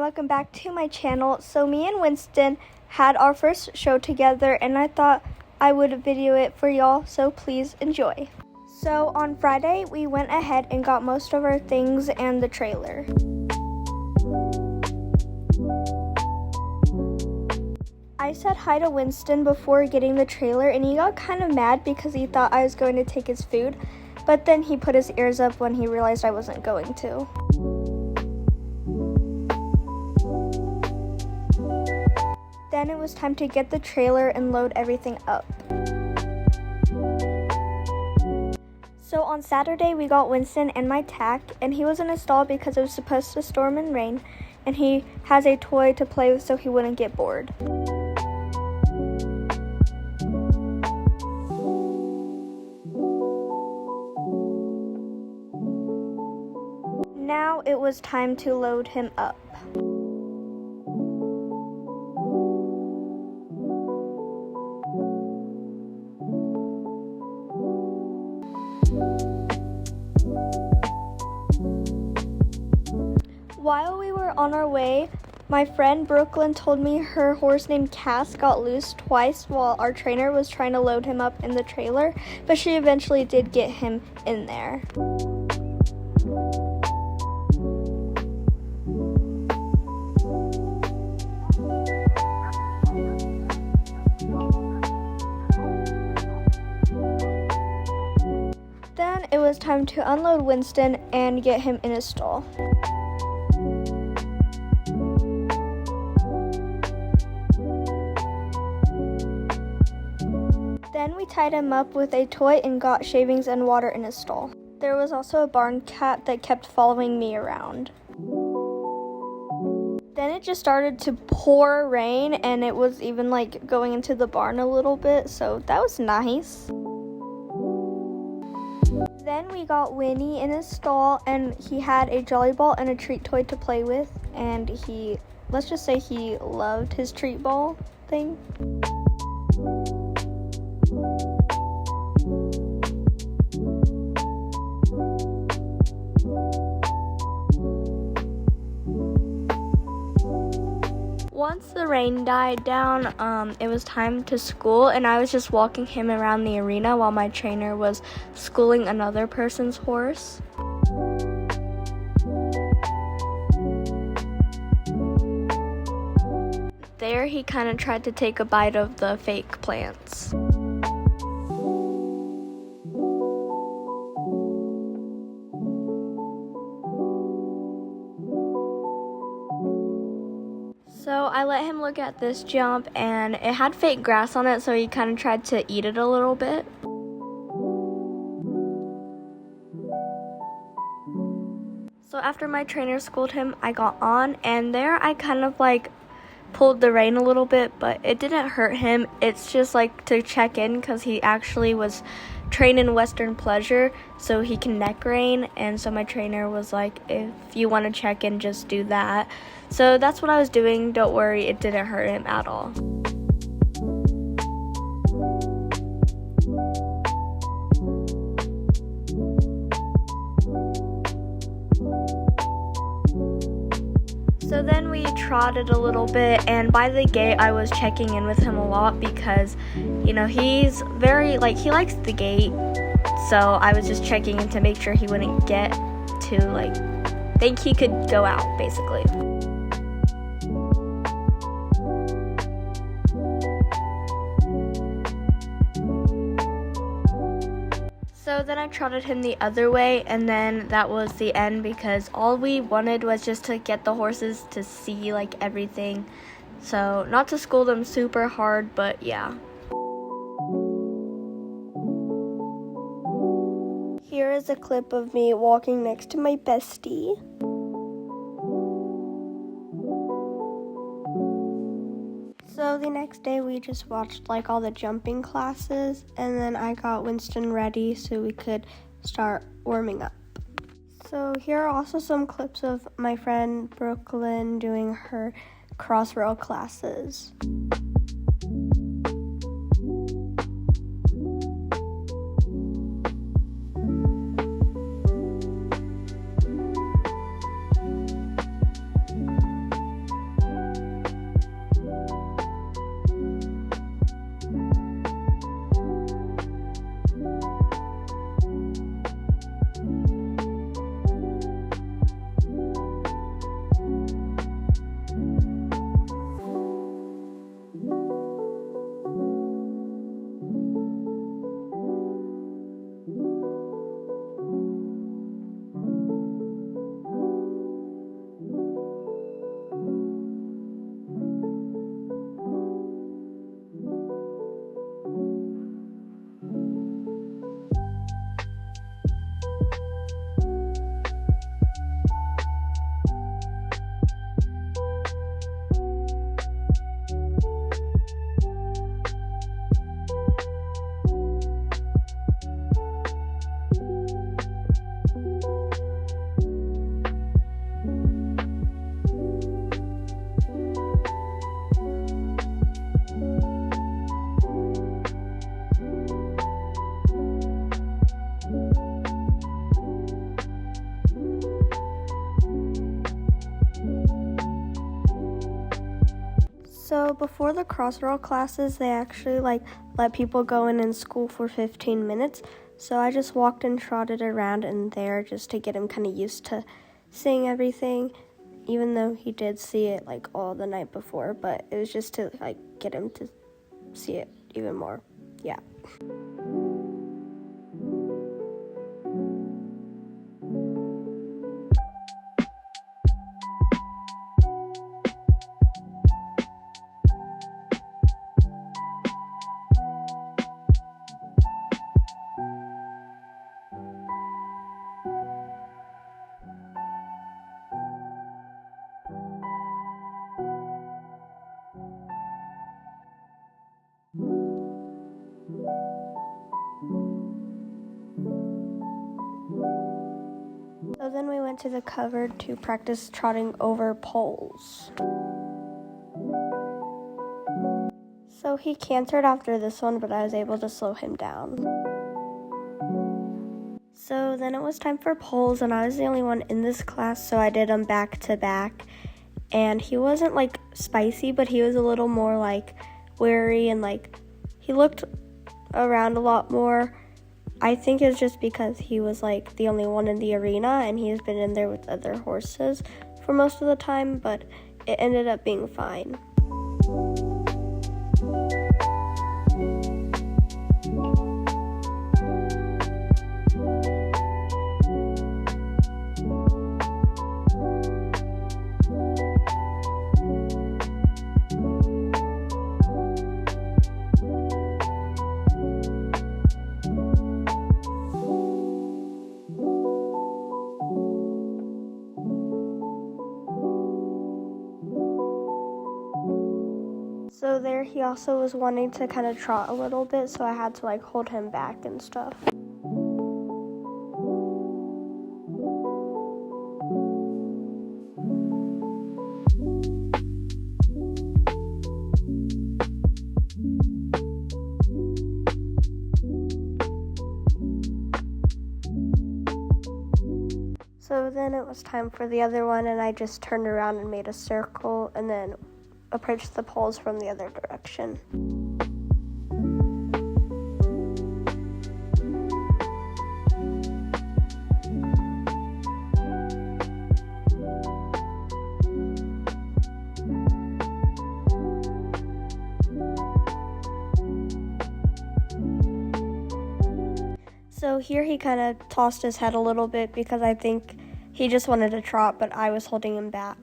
welcome back to my channel. So me and Winston had our first show together and I thought I would video it for y'all, so please enjoy. So on Friday we went ahead and got most of our things and the trailer. I said hi to Winston before getting the trailer and he got kind of mad because he thought I was going to take his food, but then he put his ears up when he realized I wasn't going to. Then it was time to get the trailer and load everything up. So on Saturday we got Winston and my tack, and he was in a stall because it was supposed to storm and rain, and he has a toy to play with so he wouldn't get bored. Now it was time to load him up. While we were on our way, my friend Brooklyn told me her horse named Cass got loose twice while our trainer was trying to load him up in the trailer, but she eventually did get him in there. Then it was time to unload Winston and get him in his stall. Then we tied him up with a toy and got shavings and water in his stall. There was also a barn cat that kept following me around. Then it just started to pour rain and it was even like going into the barn a little bit, so that was nice. Then we got Winnie in his stall and he had a jolly ball and a treat toy to play with, and let's just say he loved his treat ball thing. Once the rain died down, it was time to school, and I was just walking him around the arena while my trainer was schooling another person's horse. There he kind of tried to take a bite of the fake plants. So I let him look at this jump and it had fake grass on it, so he kind of tried to eat it a little bit. So after my trainer schooled him, I got on, and there I kind of like pulled the rein a little bit, but it didn't hurt him. It's just like to check in because he actually was trained in Western Pleasure, so he can neck rein, and so my trainer was like, if you want to check in, just do that. So that's what I was doing. Don't worry, it didn't hurt him at all. So then we trotted a little bit, and by the gate I was checking in with him a lot because, he's very, he likes the gate. So I was just checking in to make sure he wouldn't get to, think he could go out, basically. So then I trotted him the other way, and then that was the end because all we wanted was just to get the horses to see everything. So not to school them super hard, but yeah. Here is a clip of me walking next to my bestie. So the next day we just watched all the jumping classes, and then I got Winston ready so we could start warming up. So here are also some clips of my friend Brooklyn doing her crossrail classes. So before the crossroad classes, they actually let people go in school for 15 minutes. So I just walked and trotted around in there just to get him kind of used to seeing everything, even though he did see it all the night before, but it was just to get him to see it even more. Yeah. So then we went to the covered to practice trotting over poles. So he cantered after this one, but I was able to slow him down. So then it was time for poles, and I was the only one in this class, so I did them back to back. And he wasn't spicy, but he was a little more wary, and he looked around a lot more. I think it's just because he was the only one in the arena, and he's been in there with other horses for most of the time, but it ended up being fine. So there he also was wanting to kind of trot a little bit, so I had to hold him back and stuff. So then it was time for the other one, and I just turned around and made a circle and then approached the poles from the other direction. So here he kind of tossed his head a little bit because I think he just wanted to trot, but I was holding him back.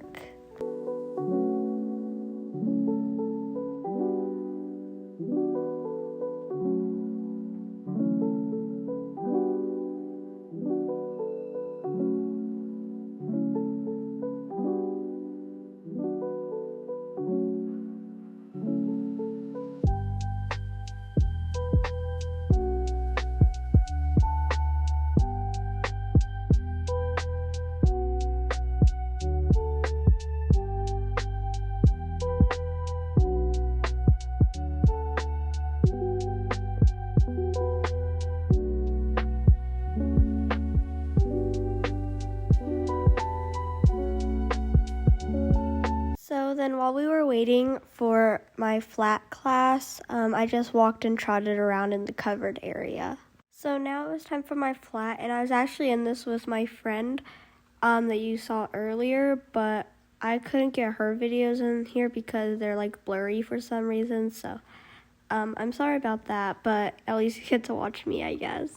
So then while we were waiting for my flat class, I just walked and trotted around in the covered area. So now it was time for my flat, and I was actually in this with my friend that you saw earlier, but I couldn't get her videos in here because they're blurry for some reason, so I'm sorry about that, but at least you get to watch me, I guess.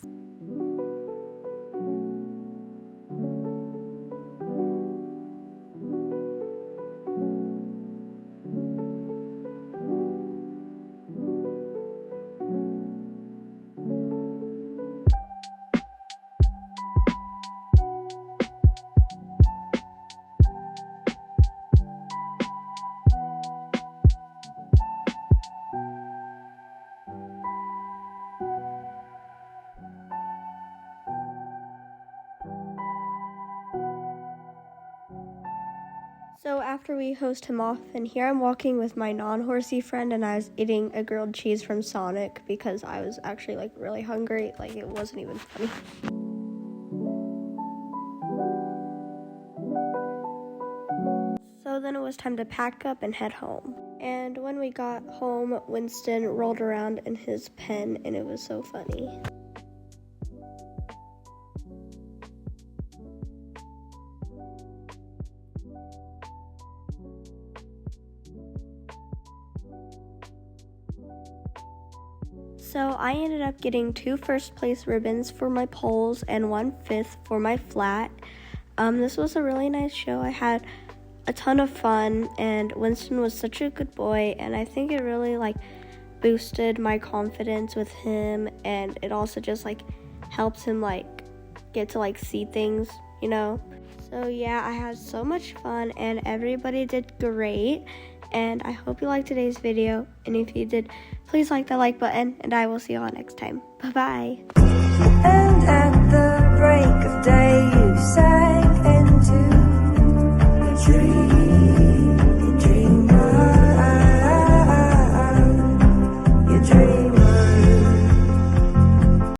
So after we hosed him off, and here I'm walking with my non-horsey friend, and I was eating a grilled cheese from Sonic because I was actually really hungry. It wasn't even funny. So then it was was time to pack up and head home. And when we got home, Winston rolled around in his pen, and it was so funny. So I ended up getting 2 first place ribbons for my poles and 1 fifth for my flat. This was a really nice show. I had a ton of fun, and Winston was such a good boy, and I think it really boosted my confidence with him, and it also just helps him get to see things, you know. So yeah, I had so much fun, and everybody did great. And I hope you liked today's video, and if you did, please like the like button, and I will see you all next time. Bye bye. And at the break of day you say